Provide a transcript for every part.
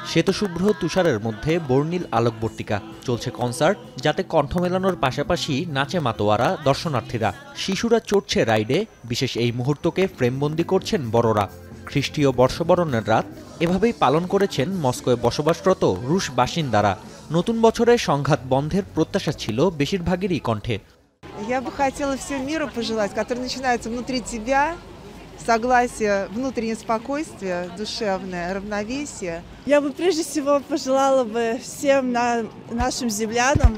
শ্বেতশুভ্র তুষারের মধ্যে বর্ণিল আলোকবর্তিকা, চলছে কনসার্ট, যাতে কণ্ঠ মেলানোর পাশাপাশি নাচে মাতোয়ারা দর্শনার্থীরা। শিশুরা চড়ছে রাইডে, বিশেষ এই মুহূর্তকে ফ্রেমবন্দি করছেন বড়রা। খ্রিস্টীয় বর্ষবরণের রাত এভাবেই পালন করেছেন মস্কোয় বসবাসরত রুশ বাসিন্দারা। নতুন বছরে সংঘাত বন্ধের প্রত্যাশা ছিল বেশিরভাগেরই কণ্ঠে। Я бы хотела всему миру пожелать, который начинается внутри тебя, согласие, внутреннее спокойствие, душевное равновесие. Я бы прежде всего пожелала бы всем нашим землянам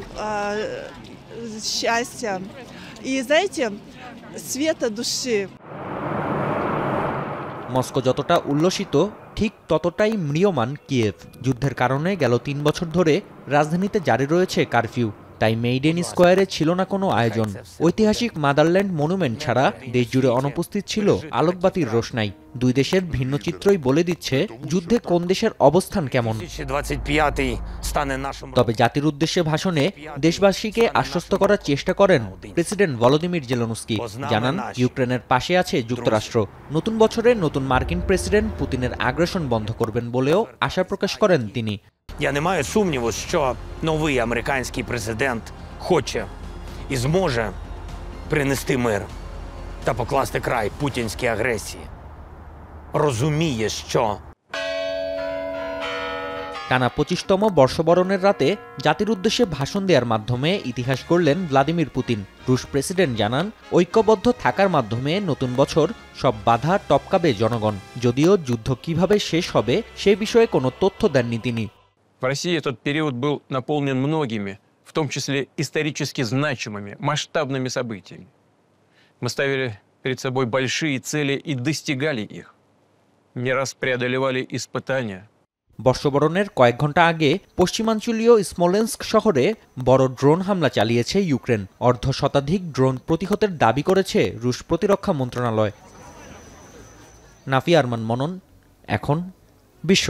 счастья и, знаете, света души. মস্কো যতটা উল্লসিত, ঠিক ততটাই ম্রিয়মান কিয়েভ। যুদ্ধের কারণে গেল ৩ বছর ধরে রাজধানীতে জারি রয়েছে কারফিউ। তাই মেইডেন স্কোয়ারে ছিল না কোনো আয়োজন। ঐতিহাসিক মাদারল্যান্ড মনুমেন্ট ছাড়া দেশজুড়ে অনুপস্থিত ছিল আলোকবাতির রোশনাই। দুই দেশের ভিন্ন চিত্রই বলে দিচ্ছে যুদ্ধে কোন দেশের অবস্থান কেমন। তবে জাতির উদ্দেশ্যে ভাষণে দেশবাসীকে আশ্বস্ত করার চেষ্টা করেন প্রেসিডেন্ট ভলোদিমির জেলেনস্কি। জানান, ইউক্রেনের পাশে আছে যুক্তরাষ্ট্র। নতুন বছরে নতুন মার্কিন প্রেসিডেন্ট পুতিনের আগ্রাসন বন্ধ করবেন বলেও আশা প্রকাশ করেন তিনি। Я не маю сумніву, що новий американський президент хоче і зможе принести мир та покласти край путінській агресії. Розуміє, що টানা ২৫তম বর্ষবরণের রাতে জাতির উদ্দেশ্যে ভাষণ দেওয়ার মাধ্যমে ইতিহাস গড়লেন ভ্লাদিমির পুতিন। রুশ প্রেসিডেন্ট জানান, ঐক্যবদ্ধ থাকার মাধ্যমে নতুন বছর সব বাধা টপকাবে জনগণ। যদিও যুদ্ধ কিভাবে শেষ হবে সে বিষয়ে কোনো তথ্য দেননি তিনি। В России этот период был наполнен многими, в том числе исторически значимыми, масштабными событиями. Мы ставили перед собой большие цели и достигали их. Не раз преодолевали испытания. বর্ষবরণের কয়েক ঘন্টা আগে পশ্চিমাঞ্চলীয় স্মোলেন্স্ক শহরে বড় ড্রোন হামলা চালিয়েছে ইউক্রেন। অর্ধশতাধিক ড্রোন প্রতিহতের দাবি করেছে রুশ প্রতিরক্ষা মন্ত্রণালয়। নাফি আরমান মনন, এখন বিশ্ব।